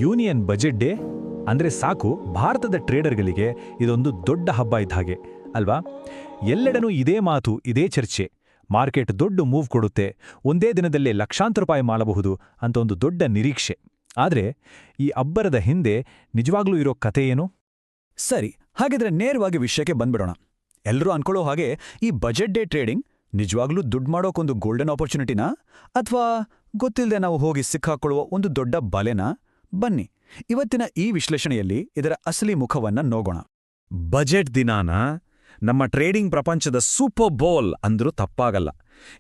Union budget day ಅಂದ್ರೆ ಸಾಕು, ಭಾರತದ ಟ್ರೇಡರ್ಗಳಿಗೆ ಇದೊಂದು ದೊಡ್ಡ ಹಬ್ಬ ಇದ್ದ ಹಾಗೆ ಅಲ್ವಾ? ಎಲ್ಲೆಡನೂ ಇದೇ ಮಾತು, ಇದೇ ಚರ್ಚೆ. ಮಾರ್ಕೆಟ್ ದೊಡ್ಡ ಮೂವ್ ಕೊಡುತ್ತೆ, ಒಂದೇ ದಿನದಲ್ಲೇ ಲಕ್ಷಾಂತರ ರೂಪಾಯಿ ಮಾಡಬಹುದು ಅಂತ ಒಂದು ದೊಡ್ಡ ನಿರೀಕ್ಷೆ. ಆದ್ರೆ ಈ ಅಬ್ಬರದ ಹಿಂದೆ ನಿಜವಾಗ್ಲೂ ಇರೋ ಕತೆ ಏನು? ಸರಿ, ಹಾಗಿದ್ರೆ ನೇರವಾಗಿ ವಿಷಯಕ್ಕೆ ಬಂದ್ಬಿಡೋಣ. ಎಲ್ಲರೂ ಅನ್ಕೊಳ್ಳೋ ಹಾಗೆ ಈ ಬಜೆಟ್ ಡೇ ಟ್ರೇಡಿಂಗ್ ನಿಜವಾಗ್ಲೂ ದುಡ್ಡು ಮಾಡೋಕೊಂದು ಗೋಲ್ಡನ್ ಆಪರ್ಚುನಿಟಿನಾ, ಅಥವಾ ಗೊತ್ತಿಲ್ಲದೆ ನಾವು ಹೋಗಿ ಸಿಕ್ಕಾಕೊಳ್ಳುವ ಒಂದು ದೊಡ್ಡ ಬಲೆನಾ? ಬನ್ನಿ, ಇವತ್ತಿನ ಈ ವಿಶ್ಲೇಷಣೆಯಲ್ಲಿ ಇದರ ಅಸಲಿ ಮುಖವನ್ನ ನೋಡೋಣ. ಬಜೆಟ್ ದಿನಾನ ನಮ್ಮ ಟ್ರೇಡಿಂಗ್ ಪ್ರಪಂಚದ ಸೂಪರ್ ಬೌಲ್ ಅಂದ್ರೂ ತಪ್ಪಾಗಲ್ಲ.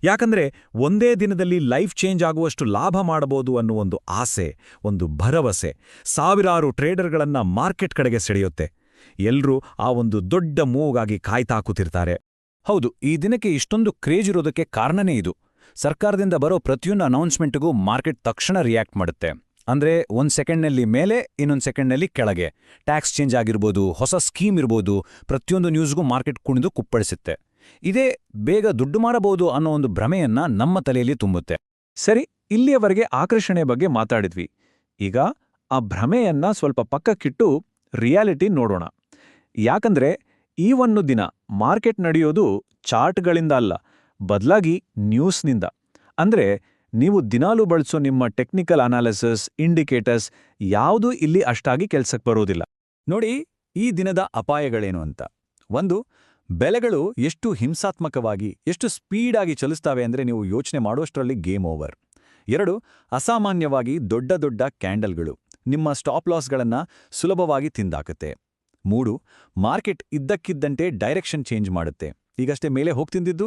ಯಾಕಂದ್ರೆ ಒಂದೇ ದಿನದಲ್ಲಿ ಲೈಫ್ ಚೇಂಜ್ ಆಗುವಷ್ಟು ಲಾಭ ಮಾಡಬಹುದು ಅನ್ನೋ ಒಂದು ಆಸೆ, ಒಂದು ಭರವಸೆ ಸಾವಿರಾರು ಟ್ರೇಡರ್ಗಳನ್ನ ಮಾರ್ಕೆಟ್ ಕಡೆಗೆ ಸೆಳೆಯುತ್ತೆ. ಎಲ್ರೂ ಆ ಒಂದು ದೊಡ್ಡ ಮೂವ್ಗಾಗಿ ಕಾಯ್ತಾ ಕೂತಿರ್ತಾರೆ. ಹೌದು, ಈ ದಿನಕ್ಕೆ ಇಷ್ಟೊಂದು ಕ್ರೇಜ್ ಇರೋದಕ್ಕೆ ಕಾರಣನೇ ಇದು. ಸರ್ಕಾರದಿಂದ ಬರೋ ಪ್ರತಿಯೊಂದು ಅನೌನ್ಸ್ಮೆಂಟ್ಗೂ ಮಾರ್ಕೆಟ್ ತಕ್ಷಣ ರಿಯಾಕ್ಟ್ ಮಾಡುತ್ತೆ. ಅಂದ್ರೆ ಒಂದು ಸೆಕೆಂಡ್ನಲ್ಲಿ ಮೇಲೆ, ಇನ್ನೊಂದು ಸೆಕೆಂಡ್ನಲ್ಲಿ ಕೆಳಗೆ. ಟ್ಯಾಕ್ಸ್ ಚೇಂಜ್ ಆಗಿರ್ಬೋದು, ಹೊಸ ಸ್ಕೀಮ್ ಇರ್ಬೋದು, ಪ್ರತಿಯೊಂದು ನ್ಯೂಸ್ಗೂ ಮಾರ್ಕೆಟ್ ಕುಣಿದು ಕುಪ್ಪಳಿಸುತ್ತೆ. ಇದೇ ಬೇಗ ದುಡ್ಡು ಮಾಡಬಹುದು ಅನ್ನೋ ಒಂದು ಭ್ರಮೆಯನ್ನ ನಮ್ಮ ತಲೆಯಲ್ಲಿ ತುಂಬುತ್ತೆ. ಸರಿ, ಇಲ್ಲಿಯವರೆಗೆ ಆಕರ್ಷಣೆ ಬಗ್ಗೆ ಮಾತಾಡಿದ್ವಿ. ಈಗ ಆ ಭ್ರಮೆಯನ್ನ ಸ್ವಲ್ಪ ಪಕ್ಕಕ್ಕಿಟ್ಟು ರಿಯಾಲಿಟಿ ನೋಡೋಣ. ಯಾಕಂದ್ರೆ ಈ ಒಂದು ದಿನ ಮಾರ್ಕೆಟ್ ನಡೆಯೋದು ಚಾರ್ಟ್ಗಳಿಂದ ಅಲ್ಲ, ಬದಲಾಗಿ ನ್ಯೂಸ್ನಿಂದ. ಅಂದ್ರೆ ನೀವು ದಿನಾಲೂ ಬಳಸೋ ನಿಮ್ಮ ಟೆಕ್ನಿಕಲ್ ಅನಾಲಿಸಿಸ್, ಇಂಡಿಕೇಟರ್ಸ್ ಯಾವುದೂ ಇಲ್ಲಿ ಅಷ್ಟಾಗಿ ಕೆಲ್ಸಕ್ಕೆ ಬರೋದಿಲ್ಲ. ನೋಡಿ, ಈ ದಿನದ ಅಪಾಯಗಳೇನು ಅಂತ. ಒಂದು, ಬೆಲೆಗಳು ಎಷ್ಟು ಹಿಂಸಾತ್ಮಕವಾಗಿ, ಎಷ್ಟು ಸ್ಪೀಡಾಗಿ ಚಲಿಸ್ತಾವೆ ಅಂದ್ರೆ ನೀವು ಯೋಚನೆ ಮಾಡುವಷ್ಟರಲ್ಲಿ ಗೇಮ್ ಓವರ್. 2, ಅಸಾಮಾನ್ಯವಾಗಿ ದೊಡ್ಡ ದೊಡ್ಡ ಕ್ಯಾಂಡಲ್ಗಳು ನಿಮ್ಮ ಸ್ಟಾಪ್ ಲಾಸ್ಗಳನ್ನ ಸುಲಭವಾಗಿ ತಿಂದಾಕುತ್ತೆ. 3, ಮಾರ್ಕೆಟ್ ಇದ್ದಕ್ಕಿದ್ದಂತೆ ಡೈರೆಕ್ಷನ್ ಚೇಂಜ್ ಮಾಡುತ್ತೆ. ಈಗಷ್ಟೇ ಮೇಲೆ ಹೋಗ್ತಿದ್ದಿದ್ದು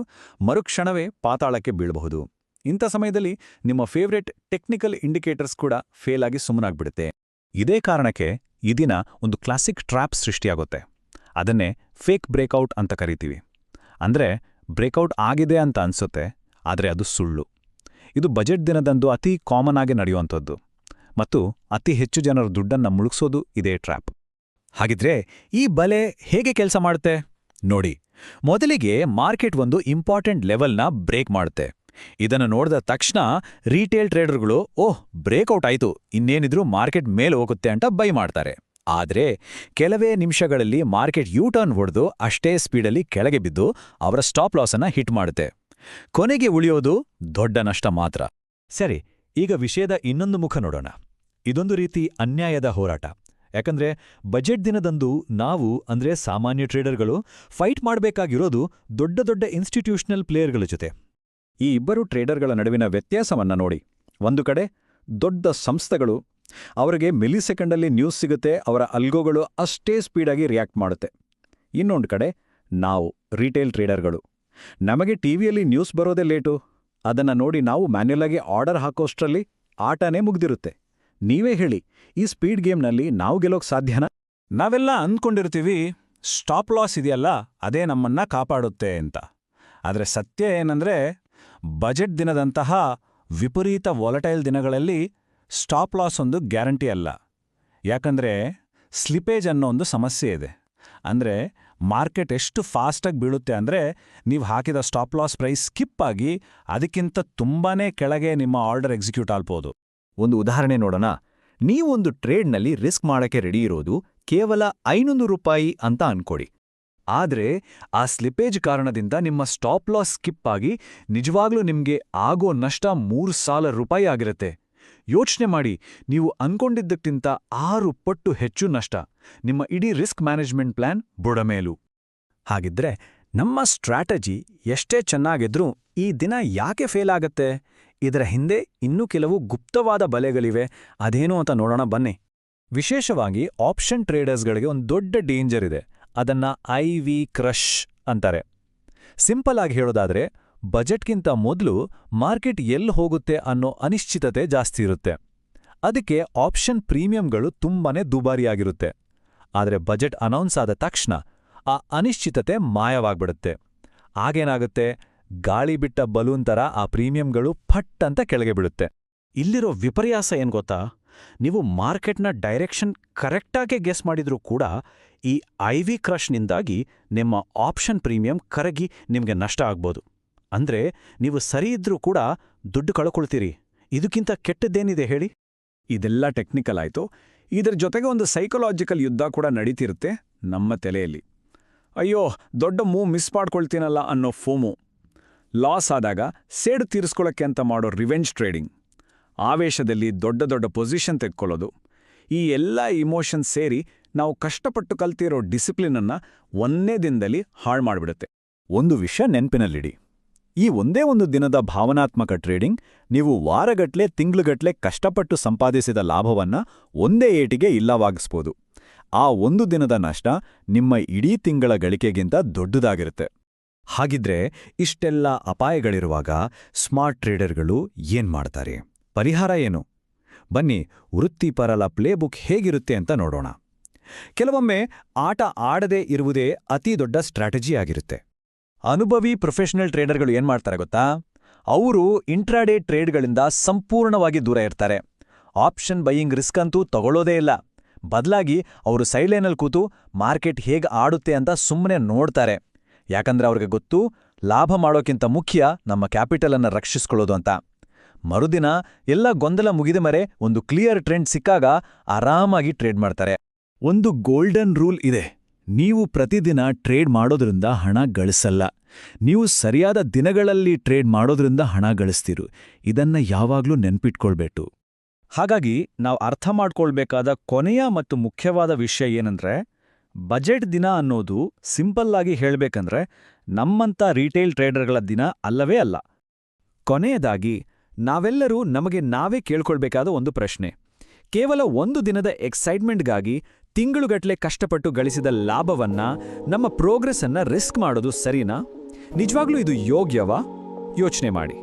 ಮರುಕ್ಷಣವೇ ಪಾತಾಳಕ್ಕೆ ಬೀಳಬಹುದು. ಇಂಥ ಸಮಯದಲ್ಲಿ ನಿಮ್ಮ ಫೇವ್ರೆಟ್ ಟೆಕ್ನಿಕಲ್ ಇಂಡಿಕೇಟರ್ಸ್ ಕೂಡ ಫೇಲ್ ಆಗಿ ಸುಮ್ಮನಾಗ್ಬಿಡುತ್ತೆ. ಇದೇ ಕಾರಣಕ್ಕೆ ಈ ದಿನ ಒಂದು ಕ್ಲಾಸಿಕ್ ಟ್ರ್ಯಾಪ್ ಸೃಷ್ಟಿಯಾಗುತ್ತೆ. ಅದನ್ನೇ ಫೇಕ್ ಬ್ರೇಕ್ಔಟ್ ಅಂತ ಕರಿತೀವಿ. ಅಂದ್ರೆ ಬ್ರೇಕ್ಔಟ್ ಆಗಿದೆ ಅಂತ ಅನ್ಸುತ್ತೆ, ಆದರೆ ಅದು ಸುಳ್ಳು. ಇದು ಬಜೆಟ್ ದಿನದಂದು ಅತಿ ಕಾಮನ್ ಆಗಿ ನಡೆಯುವಂಥದ್ದು, ಮತ್ತು ಅತಿ ಹೆಚ್ಚು ಜನರ ದುಡ್ಡನ್ನ ಮುಳುಗ್ಸೋದು ಇದೇ ಟ್ರ್ಯಾಪ್. ಹಾಗಿದ್ರೆ ಈ ಬಲೆ ಹೇಗೆ ಕೆಲಸ ಮಾಡುತ್ತೆ ನೋಡಿ. ಮೊದಲಿಗೆ ಮಾರ್ಕೆಟ್ ಒಂದು ಇಂಪಾರ್ಟೆಂಟ್ ಲೆವೆಲ್ನ ಬ್ರೇಕ್ ಮಾಡುತ್ತೆ. ಇದನ್ನು ನೋಡಿದ ತಕ್ಷಣ ರಿಟೇಲ್ ಟ್ರೇಡರ್ಗಳು ಬ್ರೇಕ್ಔಟ್ ಆಯ್ತು, ಇನ್ನೇನಿದ್ರೂ ಮಾರ್ಕೆಟ್ ಮೇಲೆ ಹೋಗುತ್ತೆ ಅಂತ ಬೈ ಮಾಡ್ತಾರೆ. ಆದರೆ ಕೆಲವೇ ನಿಮಿಷಗಳಲ್ಲಿ ಮಾರ್ಕೆಟ್ ಯೂ ಟರ್ನ್ ಹೊಡೆದು ಅಷ್ಟೇ ಸ್ಪೀಡಲ್ಲಿ ಕೆಳಗೆ ಬಿದ್ದು ಅವರ ಸ್ಟಾಪ್ ಲಾಸ್ ಅನ್ನ ಹಿಟ್ ಮಾಡುತ್ತೆ. ಕೊನೆಗೆ ಉಳಿಯೋದು ದೊಡ್ಡ ನಷ್ಟ ಮಾತ್ರ. ಸರಿ, ಈಗ ವಿಷಯದ ಇನ್ನೊಂದು ಮುಖ ನೋಡೋಣ. ಇದೊಂದು ರೀತಿ ಅನ್ಯಾಯದ ಹೋರಾಟ. ಯಾಕಂದ್ರೆ ಬಜೆಟ್ ದಿನದಂದು ನಾವು ಅಂದ್ರೆ ಸಾಮಾನ್ಯ ಟ್ರೇಡರ್ಗಳು ಫೈಟ್ ಮಾಡಬೇಕಾಗಿರೋದು ದೊಡ್ಡ ದೊಡ್ಡ ಇನ್ಸ್ಟಿಟ್ಯೂಷನಲ್ ಪ್ಲೇಯರ್ಗಳ ಜೊತೆ. ಈ ಇಬ್ಬರು ಟ್ರೇಡರ್ಗಳ ನಡುವಿನ ವ್ಯತ್ಯಾಸವನ್ನ ನೋಡಿ. ಒಂದು ಕಡೆ ದೊಡ್ಡ ಸಂಸ್ಥೆಗಳು, ಅವರಿಗೆ ಮಿಲಿಸೆಕೆಂಡಲ್ಲಿ ನ್ಯೂಸ್ ಸಿಗುತ್ತೆ, ಅವರ ಅಲ್ಗೋಗಳು ಅಷ್ಟೇ ಸ್ಪೀಡಾಗಿ ರಿಯಾಕ್ಟ್ ಮಾಡುತ್ತೆ. ಇನ್ನೊಂದು ಕಡೆ ನಾವು ರಿಟೇಲ್ ಟ್ರೇಡರ್ಗಳು, ನಮಗೆ ಟಿವಿಯಲ್ಲಿ ನ್ಯೂಸ್ ಬರೋದೇ ಲೇಟು, ಅದನ್ನ ನೋಡಿ ನಾವು ಮ್ಯಾನ್ಯುಯಲ್ ಆಗಿ ಆರ್ಡರ್ ಹಾಕೋಷ್ಟರಲ್ಲಿ ಆಟನೇ ಮುಗ್ದಿರುತ್ತೆ. ನೀವೇ ಹೇಳಿ, ಈ ಸ್ಪೀಡ್ ಗೇಮ್ನಲ್ಲಿ ನಾವು ಗೆಲ್ಲೋಕ್ ಸಾಧ್ಯನಾ? ನಾವೆಲ್ಲ ಅಂದ್ಕೊಂಡಿರ್ತೀವಿ ಸ್ಟಾಪ್ ಲಾಸ್ ಇದೆಯಲ್ಲ ಅದೇ ನಮ್ಮನ್ನ ಕಾಪಾಡುತ್ತೆ ಅಂತ. ಆದರೆ ಸತ್ಯ ಏನಂದ್ರೆ ಬಜೆಟ್ ದಿನದಂತಹ ವಿಪರೀತ ವಾಲಟೈಲ್ ದಿನಗಳಲ್ಲಿ ಸ್ಟಾಪ್ ಲಾಸ್ ಒಂದು ಗ್ಯಾರಂಟಿ ಅಲ್ಲ. ಯಾಕಂದ್ರೆ ಸ್ಲಿಪೇಜ್ ಅನ್ನೋ ಒಂದು ಸಮಸ್ಯೆ ಇದೆ. ಅಂದ್ರೆ ಮಾರ್ಕೆಟ್ ಎಷ್ಟು ಫಾಸ್ಟಾಗಿ ಬೀಳುತ್ತೆ ಅಂದ್ರೆ ನೀವು ಹಾಕಿದ ಸ್ಟಾಪ್ ಲಾಸ್ ಪ್ರೈಸ್ ಸ್ಕಿಪ್ ಆಗಿ ಅದಕ್ಕಿಂತ ತುಂಬಾನೇ ಕೆಳಗೆ ನಿಮ್ಮ ಆರ್ಡರ್ ಎಕ್ಸಿಕ್ಯೂಟ್ ಆಗ್ಬೋದು. ಒಂದು ಉದಾಹರಣೆ ನೋಡೋಣ. ನೀವೊಂದು ಟ್ರೇಡ್ನಲ್ಲಿ ರಿಸ್ಕ್ ಮಾಡಕ್ಕೆ ರೆಡಿ ಇರೋದು ಕೇವಲ 500 ರೂಪಾಯಿ ಅಂತ ಅನ್ಕೊಡಿ. ಆದ್ರೆ ಆ ಸ್ಲಿಪೇಜ್ ಕಾರಣದಿಂದ ನಿಮ್ಮ ಸ್ಟಾಪ್ ಲಾಸ್ ಸ್ಕಿಪ್ ಆಗಿ ನಿಜವಾಗ್ಲೂ ನಿಮ್ಗೆ ಆಗೋ ನಷ್ಟ 3,000 ರೂಪಾಯಿ ಆಗಿರುತ್ತೆ. ಯೋಚನೆ ಮಾಡಿ, ನೀವು ಅನ್ಕೊಂಡಿದ್ದಕ್ಕಿಂತ 6 ಪಟ್ಟು ಹೆಚ್ಚು ನಷ್ಟ. ನಿಮ್ಮ ಇಡೀ ರಿಸ್ಕ್ ಮ್ಯಾನೇಜ್ಮೆಂಟ್ ಪ್ಲಾನ್ ಬುಡಮೇಲು. ಹಾಗಿದ್ರೆ ನಮ್ಮ ಸ್ಟ್ರಾಟಜಿ ಎಷ್ಟೇ ಚೆನ್ನಾಗಿದ್ರೂ ಈ ದಿನ ಯಾಕೆ ಫೇಲ್ ಆಗತ್ತೆ? ಇದರ ಹಿಂದೆ ಇನ್ನೂ ಕೆಲವು ಗುಪ್ತವಾದ ಬಲೆಗಳಿವೆ. ಅದೇನು ಅಂತ ನೋಡೋಣ ಬನ್ನಿ. ವಿಶೇಷವಾಗಿ ಆಪ್ಷನ್ ಟ್ರೇಡರ್ಸ್ಗಳಿಗೆ ಒಂದು ದೊಡ್ಡ ಡೇಂಜರ್ ಇದೆ. ಅದನ್ನ IV ಕ್ರಶ್ ಅಂತಾರೆ. ಸಿಂಪಲ್ ಆಗಿ ಹೇಳೋದಾದ್ರೆ, ಬಜೆಟ್ಗಿಂತ ಮೊದಲು ಮಾರ್ಕೆಟ್ ಎಲ್ಲಿ ಹೋಗುತ್ತೆ ಅನ್ನೋ ಅನಿಶ್ಚಿತತೆ ಜಾಸ್ತಿ ಇರುತ್ತೆ. ಅದಕ್ಕೆ ಆಪ್ಷನ್ ಪ್ರೀಮಿಯಂಗಳು ತುಂಬಾನೇ ದುಬಾರಿಯಾಗಿರುತ್ತೆ. ಆದರೆ ಬಜೆಟ್ ಅನೌನ್ಸ್ ಆದ ತಕ್ಷಣ ಆ ಅನಿಶ್ಚಿತತೆ ಮಾಯವಾಗ್ಬಿಡುತ್ತೆ. ಆಗೇನಾಗುತ್ತೆ, ಗಾಳಿ ಬಿಟ್ಟ ಬಲೂನ್ ಥರ ಆ ಪ್ರೀಮಿಯಂಗಳು ಫಟ್ ಅಂತ ಕೆಳಗೆ ಬೀಳುತ್ತೆ. ಇಲ್ಲಿರೋ ವಿಪರ್ಯಾಸ ಏನ್ ಗೊತ್ತಾ? ನೀವು ಮಾರ್ಕೆಟ್ನ ಡೈರೆಕ್ಷನ್ ಕರೆಕ್ಟಾಗಿ ಗೆಸ್ ಮಾಡಿದ್ರೂ ಕೂಡ ಈ IV ಕ್ರಶ್ನಿಂದಾಗಿ ನಿಮ್ಮ ಆಪ್ಷನ್ ಪ್ರೀಮಿಯಂ ಕರಗಿ ನಿಮಗೆ ನಷ್ಟ ಆಗ್ಬೋದು. ಅಂದ್ರೆ ನೀವು ಸರಿ ಇದ್ರೂ ಕೂಡ ದುಡ್ಡು ಕಳ್ಕೊಳ್ತೀರಿ. ಇದಕ್ಕಿಂತ ಕೆಟ್ಟದ್ದೇನಿದೆ ಹೇಳಿ? ಇದೆಲ್ಲ ಟೆಕ್ನಿಕಲ್ ಆಯಿತು. ಇದರ ಜೊತೆಗೆ ಒಂದು ಸೈಕಲಾಜಿಕಲ್ ಯುದ್ಧ ಕೂಡ ನಡೀತಿರುತ್ತೆ ನಮ್ಮ ತಲೆಯಲ್ಲಿ. ಅಯ್ಯೋ, ದೊಡ್ಡ ಮೂವ್ ಮಿಸ್ ಮಾಡ್ಕೊಳ್ತೀನಲ್ಲ ಅನ್ನೋ ಫೋಮು, ಲಾಸ್ ಆದಾಗ ಸೇಡು ತೀರಿಸ್ಕೊಳ್ಳೋಕ್ಕೆ ಅಂತ ಮಾಡೋ ರಿವೆಂಜ್ ಟ್ರೇಡಿಂಗ್, ಆವೇಶದಲ್ಲಿ ದೊಡ್ಡ ದೊಡ್ಡ ಪೊಸಿಷನ್ ತೆಗೆದುಕೊಳ್ಳೋದು, ಈ ಎಲ್ಲ ಇಮೋಷನ್ ಸೇರಿ ನಾವು ಕಷ್ಟಪಟ್ಟು ಕಲ್ತಿರೋ ಡಿಸಿಪ್ಲಿನನ್ನು ಒಂದೇ ದಿನದಲ್ಲಿ ಹಾಳು ಮಾಡಿಬಿಡುತ್ತೆ. ಒಂದು ವಿಷಯ ನೆನ್ಪಿನಲ್ಲಿಡಿ, ಈ ಒಂದೇ ಒಂದು ದಿನದ ಭಾವನಾತ್ಮಕ ಟ್ರೇಡಿಂಗ್ ನೀವು ವಾರಗಟ್ಲೆ ತಿಂಗ್ಳುಗಟ್ಲೆ ಕಷ್ಟಪಟ್ಟು ಸಂಪಾದಿಸಿದ ಲಾಭವನ್ನ ಒಂದೇ ಏಟಿಗೆ ಇಲ್ಲವಾಗಿಸ್ಬೋದು. ಆ ಒಂದು ದಿನದ ನಷ್ಟ ನಿಮ್ಮ ಇಡೀ ತಿಂಗಳ ಗಳಿಕೆಗಿಂತ ದೊಡ್ಡದಾಗಿರುತ್ತೆ. ಹಾಗಿದ್ರೆ ಇಷ್ಟೆಲ್ಲ ಅಪಾಯಗಳಿರುವಾಗ ಸ್ಮಾರ್ಟ್ ಟ್ರೇಡರ್ಗಳು ಏನ್ಮಾಡ್ತಾರೆ? ಪರಿಹಾರ ಏನು? ಬನ್ನಿ, ವೃತ್ತಿಪರರ ಪ್ಲೇಬುಕ್ ಹೇಗಿರುತ್ತೆ ಅಂತ ನೋಡೋಣ. ಕೆಲವೊಮ್ಮೆ ಆಟ ಆಡದೇ ಇರುವುದೇ ಅತಿ ದೊಡ್ಡ ಸ್ಟ್ರಾಟಜಿ ಆಗಿರುತ್ತೆ. ಅನುಭವಿ ಪ್ರೊಫೆಷನಲ್ ಟ್ರೇಡರ್ಗಳು ಏನ್ಮಾಡ್ತಾರೆ ಗೊತ್ತಾ? ಅವರು ಇಂಟ್ರಾಡೇ ಟ್ರೇಡ್ಗಳಿಂದ ಸಂಪೂರ್ಣವಾಗಿ ದೂರ ಇರ್ತಾರೆ. ಆಪ್ಷನ್ ಬೈಯಿಂಗ್ ರಿಸ್ಕ್ ಅಂತೂ ತಗೊಳ್ಳೋದೇ ಇಲ್ಲ. ಬದಲಾಗಿ ಅವರು ಸೈಡ್ಲೈನಲ್ಲಿ ಕೂತು ಮಾರ್ಕೆಟ್ ಹೇಗೆ ಆಡುತ್ತೆ ಅಂತ ಸುಮ್ಮನೆ ನೋಡ್ತಾರೆ. ಯಾಕಂದ್ರೆ ಅವ್ರಿಗೆ ಗೊತ್ತು, ಲಾಭ ಮಾಡೋಕ್ಕಿಂತ ಮುಖ್ಯ ನಮ್ಮ ಕ್ಯಾಪಿಟಲನ್ನು ರಕ್ಷಿಸ್ಕೊಳ್ಳೋದು ಅಂತ. ಮರುದಿನ ಎಲ್ಲ ಗೊಂದಲ ಮುಗಿದ ಮರೆ ಒಂದು ಕ್ಲಿಯರ್ ಟ್ರೆಂಡ್ ಸಿಕ್ಕಾಗ ಆರಾಮಾಗಿ ಟ್ರೇಡ್ ಮಾಡ್ತಾರೆ. ಒಂದು ಗೋಲ್ಡನ್ ರೂಲ್ ಇದೆ: ನೀವು ಪ್ರತಿದಿನ ಟ್ರೇಡ್ ಮಾಡೋದ್ರಿಂದ ಹಣ ಗಳಿಸಲ್ಲ, ನೀವು ಸರಿಯಾದ ದಿನಗಳಲ್ಲಿ ಟ್ರೇಡ್ ಮಾಡೋದ್ರಿಂದ ಹಣ ಗಳಿಸ್ತೀರು. ಇದನ್ನ ಯಾವಾಗ್ಲೂ ನೆನ್ಪಿಟ್ಕೊಳ್ಬೇಕು. ಹಾಗಾಗಿ ನಾವು ಅರ್ಥ ಮಾಡ್ಕೊಳ್ಬೇಕಾದ ಕೊನೆಯ ಮತ್ತು ಮುಖ್ಯವಾದ ವಿಷಯ ಏನಂದ್ರೆ, ಬಜೆಟ್ ದಿನ ಅನ್ನೋದು ಸಿಂಪಲ್ಲಾಗಿ ಹೇಳ್ಬೇಕಂದ್ರೆ ನಮ್ಮಂಥ ರಿಟೇಲ್ ಟ್ರೇಡರ್ಗಳ ದಿನ ಅಲ್ಲವೇ ಅಲ್ಲ. ಕೊನೆಯದಾಗಿ ನಾವೆಲ್ಲರೂ ನಮಗೆ ನಾವೇ ಕೇಳ್ಕೊಳ್ಬೇಕಾದ ಒಂದು ಪ್ರಶ್ನೆ: ಕೇವಲ ಒಂದು ದಿನದ ಎಕ್ಸೈಟ್ಮೆಂಟ್ಗಾಗಿ ತಿಂಗಳುಗಟ್ಲೆ ಕಷ್ಟಪಟ್ಟು ಗಳಿಸಿದ ಲಾಭವನ್ನ, ನಮ್ಮ ಪ್ರೋಗ್ರೆಸ್ ಅನ್ನ ರಿಸ್ಕ್ ಮಾಡೋದು ಸರಿನಾ? ನಿಜವಾಗ್ಲೂ ಇದು ಯೋಗ್ಯವಾ? ಯೋಚನೆ ಮಾಡಿ.